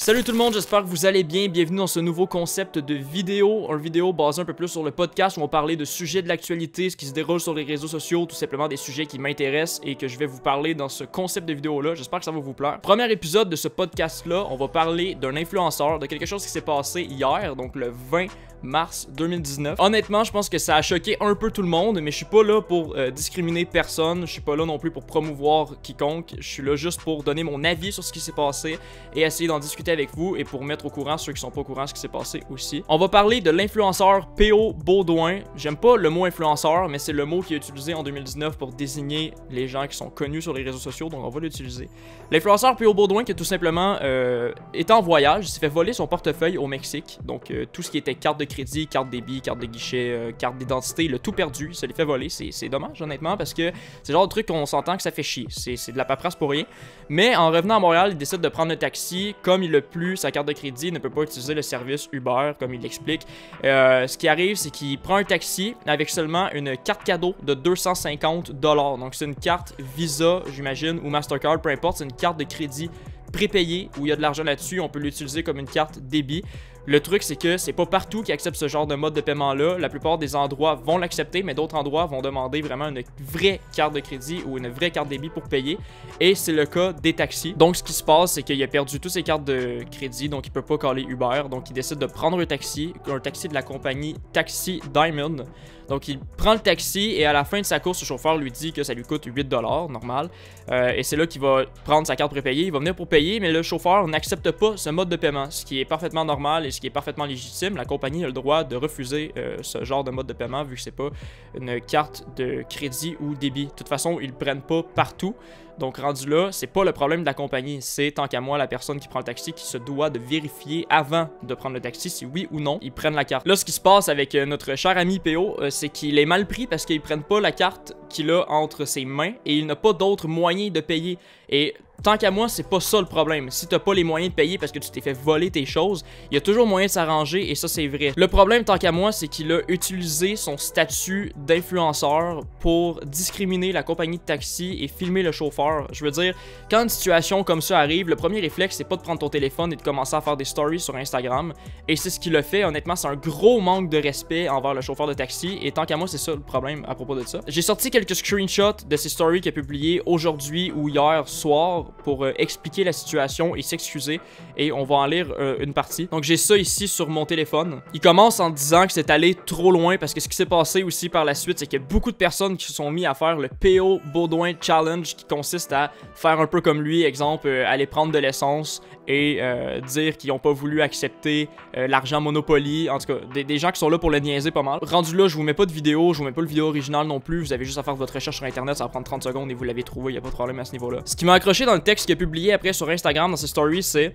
Salut tout le monde, j'espère que vous allez bien. Bienvenue dans ce nouveau concept de vidéo. Une vidéo basée un peu plus sur le podcast où on va parler de sujets de l'actualité, ce qui se déroule sur les réseaux sociaux, tout simplement des sujets qui m'intéressent et que je vais vous parler dans ce concept de vidéo-là. J'espère que ça va vous plaire. Premier épisode de ce podcast-là, on va parler d'un influenceur, de quelque chose qui s'est passé hier, donc le 20 mars 2019. Honnêtement, je pense que ça a choqué un peu tout le monde, mais je suis pas là pour discriminer personne, je suis pas là non plus pour promouvoir quiconque, je suis là juste pour donner mon avis sur ce qui s'est passé et essayer d'en discuter avec vous et pour mettre au courant ceux qui sont pas au courant de ce qui s'est passé aussi. On va parler de l'influenceur P.O. Baudouin. J'aime pas le mot influenceur, mais c'est le mot qui est utilisé en 2019 pour désigner les gens qui sont connus sur les réseaux sociaux, donc on va l'utiliser. L'influenceur P.O. Baudouin qui est tout simplement est en voyage, il s'est fait voler son portefeuille au Mexique, donc tout ce qui était carte de crédit, carte débit, carte de guichet, carte d'identité, il a tout perdu, il se l'est fait voler, c'est dommage honnêtement parce que c'est le genre de truc qu'on s'entend que ça fait chier, c'est de la paperasse pour rien. Mais en revenant à Montréal, il décide de prendre le taxi, comme il a plus sa carte de crédit, il ne peut pas utiliser le service Uber comme il l'explique. Ce qui arrive, c'est qu'il prend un taxi avec seulement une carte cadeau de 250 $, donc c'est une carte Visa, j'imagine, ou Mastercard, peu importe, c'est une carte de crédit prépayée où il y a de l'argent là-dessus, on peut l'utiliser comme une carte débit. Le truc, c'est que c'est pas partout qui accepte ce genre de mode de paiement-là. La plupart des endroits vont l'accepter, mais d'autres endroits vont demander vraiment une vraie carte de crédit ou une vraie carte débit pour payer. Et c'est le cas des taxis. Donc, ce qui se passe, c'est qu'il a perdu toutes ses cartes de crédit, donc il peut pas caller Uber. Donc, il décide de prendre un taxi de la compagnie Taxi Diamond. Donc, il prend le taxi et à la fin de sa course, le chauffeur lui dit que ça lui coûte 8 $, normal. Et c'est là qu'il va prendre sa carte prépayée. Il va venir pour payer, mais le chauffeur n'accepte pas ce mode de paiement, ce qui est parfaitement normal et ce qui est parfaitement légitime. La compagnie a le droit de refuser ce genre de mode de paiement vu que c'est pas une carte de crédit ou débit. De toute façon, ils le prennent pas partout. Donc rendu là, c'est pas le problème de la compagnie, c'est tant qu'à moi la personne qui prend le taxi qui se doit de vérifier avant de prendre le taxi si oui ou non ils prennent la carte. Là, ce qui se passe avec notre cher ami P.O, c'est qu'il est mal pris parce qu'ils prennent pas la carte qu'il a entre ses mains et il n'a pas d'autre moyen de payer. Et tant qu'à moi, c'est pas ça le problème. Si t'as pas les moyens de payer parce que tu t'es fait voler tes choses, il y a toujours moyen de s'arranger et ça c'est vrai. Le problème tant qu'à moi, c'est qu'il a utilisé son statut d'influenceur pour discriminer la compagnie de taxi et filmer le chauffeur. Je veux dire, quand une situation comme ça arrive, le premier réflexe c'est pas de prendre ton téléphone et de commencer à faire des stories sur Instagram. Et c'est ce qu'il a fait, honnêtement, c'est un gros manque de respect envers le chauffeur de taxi et tant qu'à moi, c'est ça le problème à propos de ça. J'ai sorti quelques screenshots de ces stories qu'il a publiées aujourd'hui ou hier soir pour expliquer la situation et s'excuser et on va en lire une partie. Donc j'ai ça ici sur mon téléphone. Il commence en disant que c'est allé trop loin parce que ce qui s'est passé aussi par la suite c'est qu'il y a beaucoup de personnes qui se sont mis à faire le P.O. Baudouin Challenge qui consiste à faire un peu comme lui, exemple aller prendre de l'essence et dire qu'ils n'ont pas voulu accepter l'argent Monopoly, en tout cas des gens qui sont là pour le niaiser pas mal. Rendu là, je vous mets pas de vidéo, je vous mets pas le vidéo original non plus, vous avez juste à faire votre recherche sur internet, ça va prendre 30 secondes et vous l'avez trouvé, il n'y a pas de problème à ce niveau là. Ce qui m'a accroché dans le texte qu'il a publié après sur Instagram dans ses stories, c'est: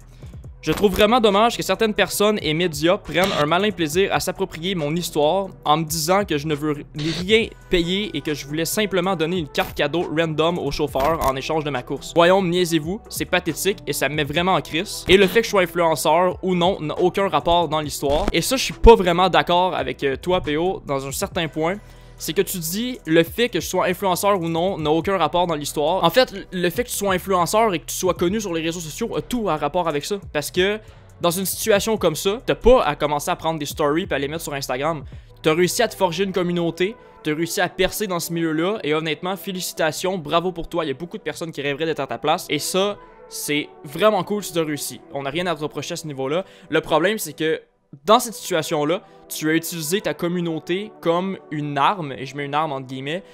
je trouve vraiment dommage que certaines personnes et médias prennent un malin plaisir à s'approprier mon histoire en me disant que je ne veux rien payer et que je voulais simplement donner une carte cadeau random au chauffeur en échange de ma course. Voyons, niaisez-vous, c'est pathétique et ça me met vraiment en crise. Et le fait que je sois influenceur ou non n'a aucun rapport dans l'histoire. Et ça, je suis pas vraiment d'accord avec toi, P.O, dans un certain point. C'est que tu dis le fait que je sois influenceur ou non n'a aucun rapport dans l'histoire. En fait, le fait que tu sois influenceur et que tu sois connu sur les réseaux sociaux a tout à rapport avec ça. Parce que dans une situation comme ça, t'as pas à commencer à prendre des stories et à les mettre sur Instagram. T'as réussi à te forger une communauté, t'as réussi à percer dans ce milieu-là et honnêtement, félicitations, bravo pour toi. Il y a beaucoup de personnes qui rêveraient d'être à ta place et ça, c'est vraiment cool si t'as réussi. On n'a rien à te reprocher à ce niveau-là. Le problème, c'est que dans cette situation-là, tu as utilisé ta communauté comme une arme, et je mets une arme entre guillemets,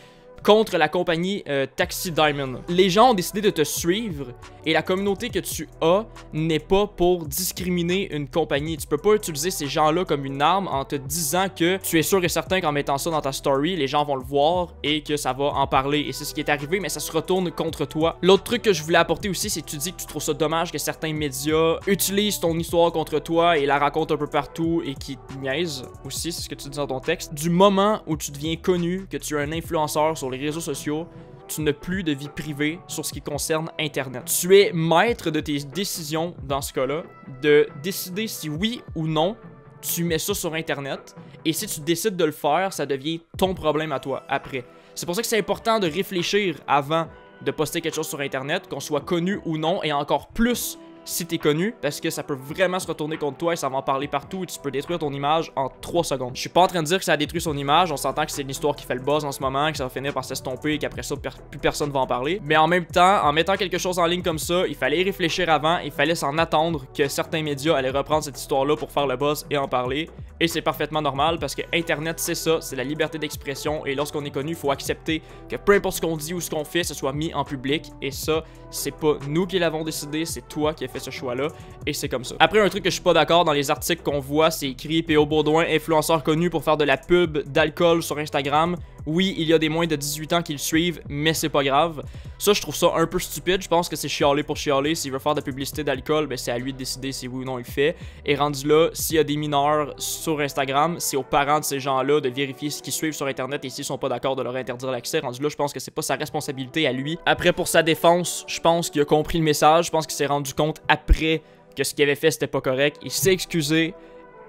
contre la compagnie Taxi Diamond. Les gens ont décidé de te suivre et la communauté que tu as n'est pas pour discriminer une compagnie. Tu peux pas utiliser ces gens-là comme une arme en te disant que tu es sûr et certain qu'en mettant ça dans ta story, les gens vont le voir et que ça va en parler. Et c'est ce qui est arrivé, mais ça se retourne contre toi. L'autre truc que je voulais apporter aussi, c'est que tu dis que tu trouves ça dommage que certains médias utilisent ton histoire contre toi et la racontent un peu partout et qui te niaisent aussi, c'est ce que tu dis dans ton texte. Du moment où tu deviens connu, que tu es un influenceur sur les réseaux sociaux, tu n'as plus de vie privée sur ce qui concerne Internet. Tu es maître de tes décisions dans ce cas-là, de décider si oui ou non tu mets ça sur Internet. Et si tu décides de le faire, ça devient ton problème à toi après. C'est pour ça que c'est important de réfléchir avant de poster quelque chose sur Internet, qu'on soit connu ou non, et encore plus si t'es connu, parce que ça peut vraiment se retourner contre toi et ça va en parler partout et tu peux détruire ton image en 3 secondes. Je suis pas en train de dire que ça a détruit son image, on s'entend que c'est une histoire qui fait le buzz en ce moment, que ça va finir par s'estomper et qu'après ça, plus personne va en parler. Mais en même temps, en mettant quelque chose en ligne comme ça, il fallait y réfléchir avant, il fallait s'en attendre que certains médias allaient reprendre cette histoire-là pour faire le buzz et en parler. Et c'est parfaitement normal parce que Internet, c'est ça, c'est la liberté d'expression et lorsqu'on est connu, il faut accepter que peu importe ce qu'on dit ou ce qu'on fait, ce soit mis en public. Et ça, c'est pas nous qui l'avons décidé, c'est toi qui as fait ce choix-là et c'est comme ça. Après, un truc que je suis pas d'accord dans les articles qu'on voit, c'est écrit P.O. Baudouin, influenceur connu pour faire de la pub d'alcool sur Instagram. Oui, il y a des moins de 18 ans qui le suivent, mais c'est pas grave. Ça, je trouve ça un peu stupide. Je pense que c'est chialer pour chialer. S'il veut faire de la publicité d'alcool, ben c'est à lui de décider si oui ou non il le fait. Et rendu là, s'il y a des mineurs sur Instagram, c'est aux parents de ces gens-là de vérifier ce qu'ils suivent sur Internet et s'ils sont pas d'accord de leur interdire l'accès. Rendu là, je pense que c'est pas sa responsabilité à lui. Après, pour sa défense, je pense qu'il a compris le message. Je pense qu'il s'est rendu compte après que ce qu'il avait fait, c'était pas correct. Il s'est excusé.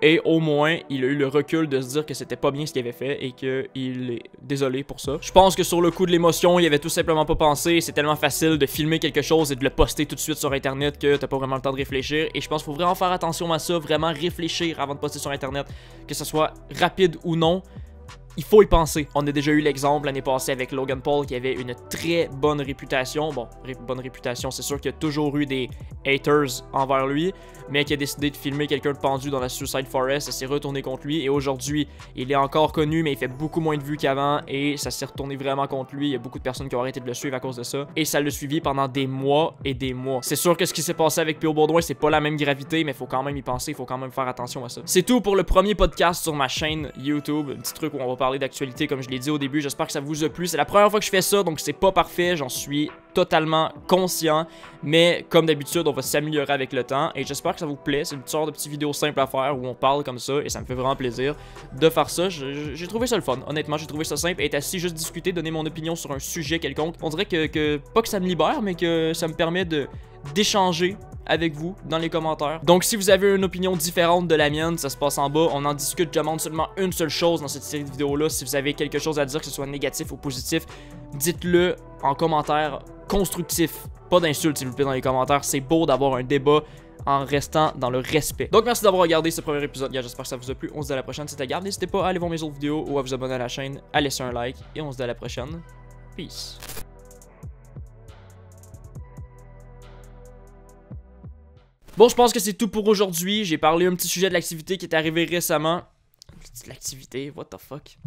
Et au moins, il a eu le recul de se dire que c'était pas bien ce qu'il avait fait et qu'il est désolé pour ça. Je pense que sur le coup de l'émotion, il avait tout simplement pas pensé. C'est tellement facile de filmer quelque chose et de le poster tout de suite sur Internet que t'as pas vraiment le temps de réfléchir. Et je pense qu'il faut vraiment faire attention à ça, vraiment réfléchir avant de poster sur Internet. Que ce soit rapide ou non, il faut y penser. On a déjà eu l'exemple l'année passée avec Logan Paul qui avait une très bonne réputation. Bon, bonne réputation, c'est sûr qu'il y a toujours eu des haters envers lui, mais qui a décidé de filmer quelqu'un de pendu dans la Suicide Forest, ça s'est retourné contre lui et aujourd'hui, il est encore connu, mais il fait beaucoup moins de vues qu'avant et ça s'est retourné vraiment contre lui. Il y a beaucoup de personnes qui ont arrêté de le suivre à cause de ça et ça l'a suivi pendant des mois et des mois. C'est sûr que ce qui s'est passé avec P.O. Baudouin, c'est pas la même gravité, mais il faut quand même y penser, il faut quand même faire attention à ça. C'est tout pour le premier podcast sur ma chaîne YouTube, un petit truc où on va parler d'actualité comme je l'ai dit au début. J'espère que ça vous a plu. C'est la première fois que je fais ça, donc c'est pas parfait, j'en suis totalement conscient, mais comme d'habitude, on va s'améliorer avec le temps et j'espère que ça vous plaît. C'est une sorte de petite vidéo simple à faire où on parle comme ça et ça me fait vraiment plaisir de faire ça. J'ai trouvé ça le fun, honnêtement, j'ai trouvé ça simple, être assis, juste discuter, donner mon opinion sur un sujet quelconque. On dirait que pas que ça me libère, mais que ça me permet d'échanger avec vous dans les commentaires. Donc si vous avez une opinion différente de la mienne, ça se passe en bas, on en discute, je demande seulement une seule chose dans cette série de vidéos là. Si vous avez quelque chose à dire, que ce soit négatif ou positif, dites-le en commentaire constructif, pas d'insultes s'il vous plaît dans les commentaires. C'est beau d'avoir un débat en restant dans le respect. Donc merci d'avoir regardé ce premier épisode, j'espère que ça vous a plu. On se dit à la prochaine, c'était Gab, n'hésitez pas à aller voir mes autres vidéos ou à vous abonner à la chaîne, à laisser un like et on se dit à la prochaine. Peace. Bon, je pense que c'est tout pour aujourd'hui. J'ai parlé un petit sujet de l'activité qui est arrivé récemment. L'activité, what the fuck?